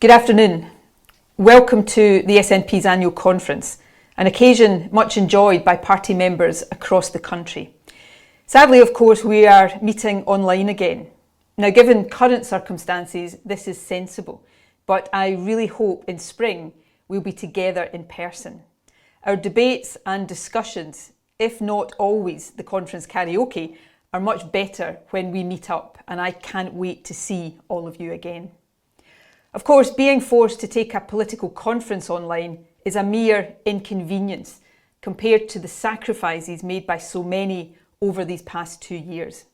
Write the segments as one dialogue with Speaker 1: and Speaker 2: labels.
Speaker 1: Good afternoon. Welcome to the SNP's annual conference, an occasion much enjoyed by party members across the country. Sadly, of course, we are meeting online again. Now, given current circumstances, this is sensible, but I really hope in spring we'll be together in person. Our debates and discussions, if not always the conference karaoke, are much better when we meet up, and I can't wait to see all of you again. Of course, being forced to take a political conference online is a mere inconvenience compared to the sacrifices made by so many over these past 2 years.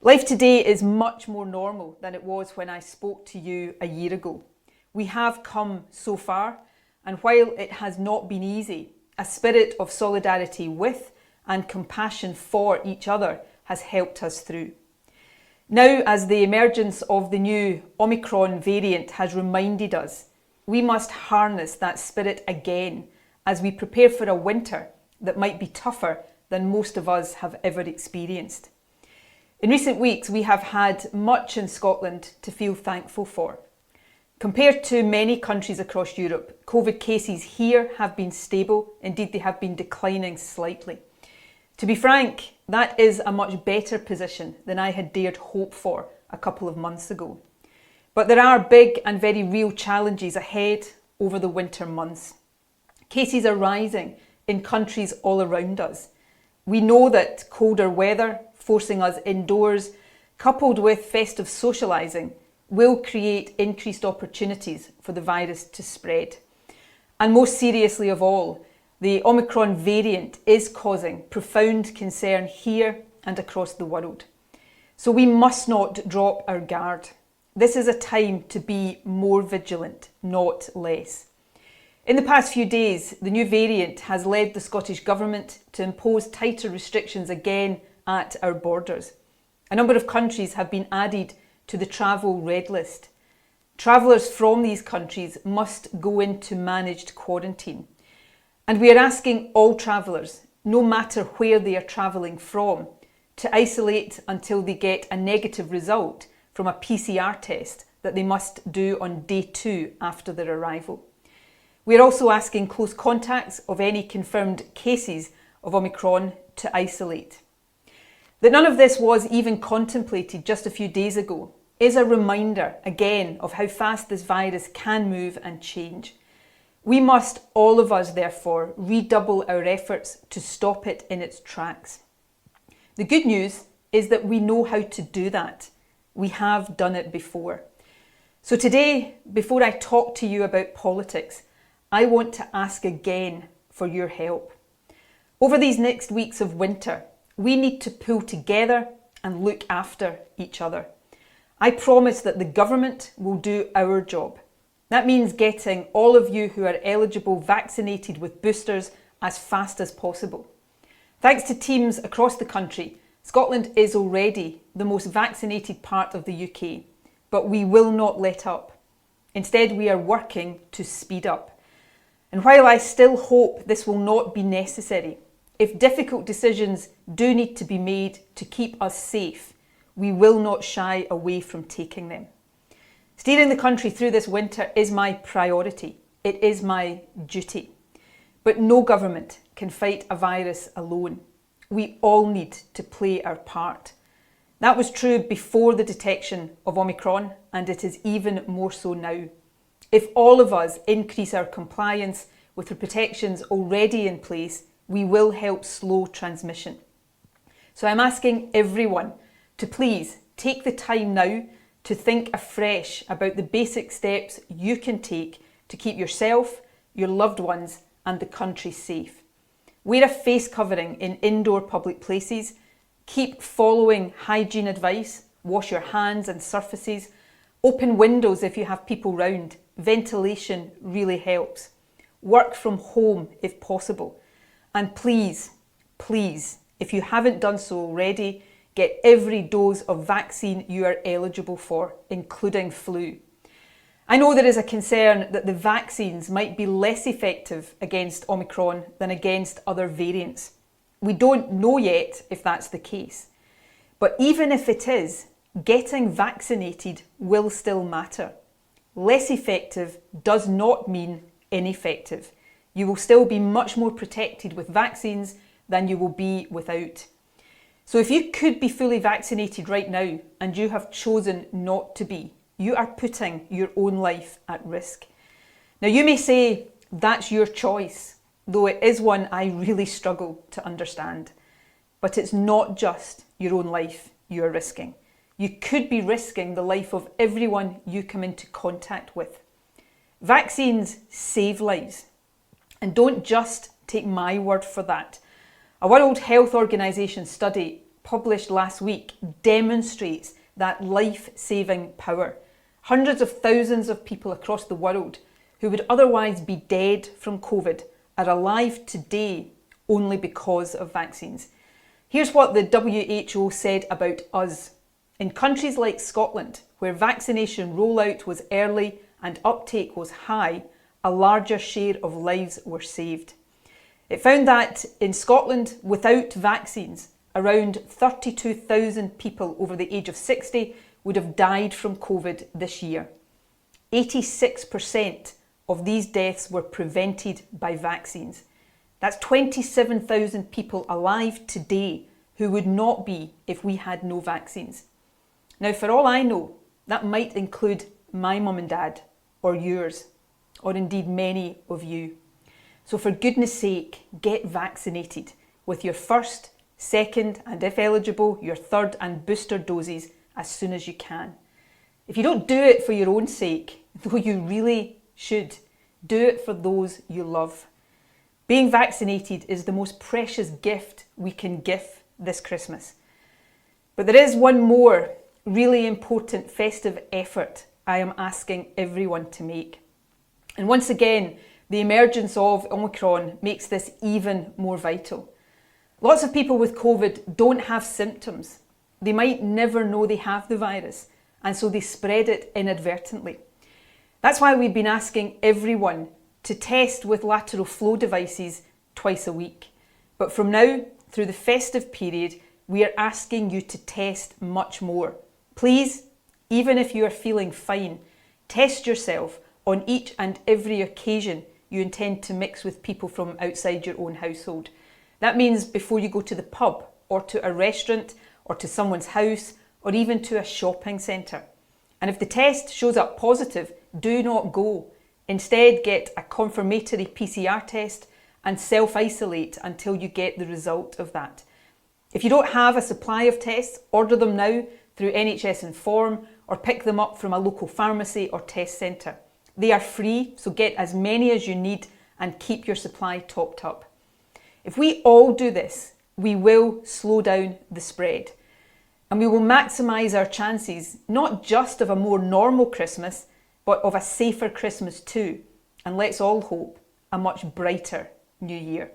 Speaker 1: Life today is much more normal than it was when I spoke to you a year ago. We have come so far, and while it has not been easy, a spirit of solidarity with and compassion for each other has helped us through. Now, as the emergence of the new Omicron variant has reminded us, we must harness that spirit again as we prepare for a winter that might be tougher than most of us have ever experienced. In recent weeks, we have had much in Scotland to feel thankful for. Compared to many countries across Europe, COVID cases here have been stable, indeed they have been declining slightly. To be frank, that is a much better position than I had dared hope for a couple of months ago. But there are big and very real challenges ahead over the winter months. Cases are rising in countries all around us. We know that colder weather, forcing us indoors, coupled with festive socialising, will create increased opportunities for the virus to spread. And most seriously of all, the Omicron variant is causing profound concern here and across the world. So we must not drop our guard. This is a time to be more vigilant, not less. In the past few days, the new variant has led the Scottish Government to impose tighter restrictions again at our borders. A number of countries have been added to the travel red list. Travellers from these countries must go into managed quarantine. And we are asking all travellers, no matter where they are travelling from, to isolate until they get a negative result from a PCR test that they must do on day 2 after their arrival. We are also asking close contacts of any confirmed cases of Omicron to isolate. That none of this was even contemplated just a few days ago is a reminder again of how fast this virus can move and change. We must, all of us therefore, redouble our efforts to stop it in its tracks. The good news is that we know how to do that. We have done it before. So today, before I talk to you about politics, I want to ask again for your help. Over these next weeks of winter, we need to pull together and look after each other. I promise that the government will do our job. That means getting all of you who are eligible vaccinated with boosters as fast as possible. Thanks to teams across the country, Scotland is already the most vaccinated part of the UK, but we will not let up. Instead, we are working to speed up. And while I still hope this will not be necessary, if difficult decisions do need to be made to keep us safe, we will not shy away from taking them. Steering the country through this winter is my priority. It is my duty. But no government can fight a virus alone. We all need to play our part. That was true before the detection of Omicron, and it is even more so now. If all of us increase our compliance with the protections already in place, we will help slow transmission. So I'm asking everyone to please take the time now to think afresh about the basic steps you can take to keep yourself, your loved ones and the country safe. Wear a face covering in indoor public places, keep following hygiene advice, wash your hands and surfaces, open windows if you have people round, ventilation really helps. Work from home if possible. And please, if you haven't done so already, get every dose of vaccine you are eligible for, including flu. I know there is a concern that the vaccines might be less effective against Omicron than against other variants. We don't know yet if that's the case. But even if it is, getting vaccinated will still matter. less effective does not mean ineffective. You will still be much more protected with vaccines than you will be without. So if you could be fully vaccinated right now and you have chosen not to be, you are putting your own life at risk. Now you may say that's your choice, though it is one I really struggle to understand. But it's not just your own life you are risking. You could be risking the life of everyone you come into contact with. Vaccines save lives. And don't just take my word for that. A World Health Organization study published last week demonstrates that life-saving power. Hundreds of thousands of people across the world who would otherwise be dead from COVID are alive today only because of vaccines. Here's what the WHO said about us. In countries like Scotland, where vaccination rollout was early and uptake was high, a larger share of lives were saved. It found that in Scotland, without vaccines, around 32,000 people over the age of 60 would have died from COVID this year. 86% of these deaths were prevented by vaccines. That's 27,000 people alive today who would not be if we had no vaccines. Now, for all I know, that might include my mum and dad, or yours, or indeed many of you. So for goodness sake, get vaccinated with your first, second, and if eligible, your third and booster doses as soon as you can. If you don't do it for your own sake, though you really should, do it for those you love. Being vaccinated is the most precious gift we can give this Christmas. But there is one more really important festive effort I am asking everyone to make. And once again, the emergence of Omicron makes this even more vital. Lots of people with COVID don't have symptoms. They might never know they have the virus, and so they spread it inadvertently. That's why we've been asking everyone to test with lateral flow devices twice a week. But from now, through the festive period, we are asking you to test much more. Please, even if you are feeling fine, test yourself on each and every occasion you intend to mix with people from outside your own household. That means before you go to the pub or to a restaurant or to someone's house or even to a shopping centre. And if the test shows up positive, do not go. Instead, get a confirmatory PCR test and self-isolate until you get the result of that. If you don't have a supply of tests, order them now through NHS Inform or pick them up from a local pharmacy or test centre. They are free, so get as many as you need and keep your supply topped up. If we all do this, we will slow down the spread. And we will maximise our chances, not just of a more normal Christmas, but of a safer Christmas too. And let's all hope, a much brighter new year.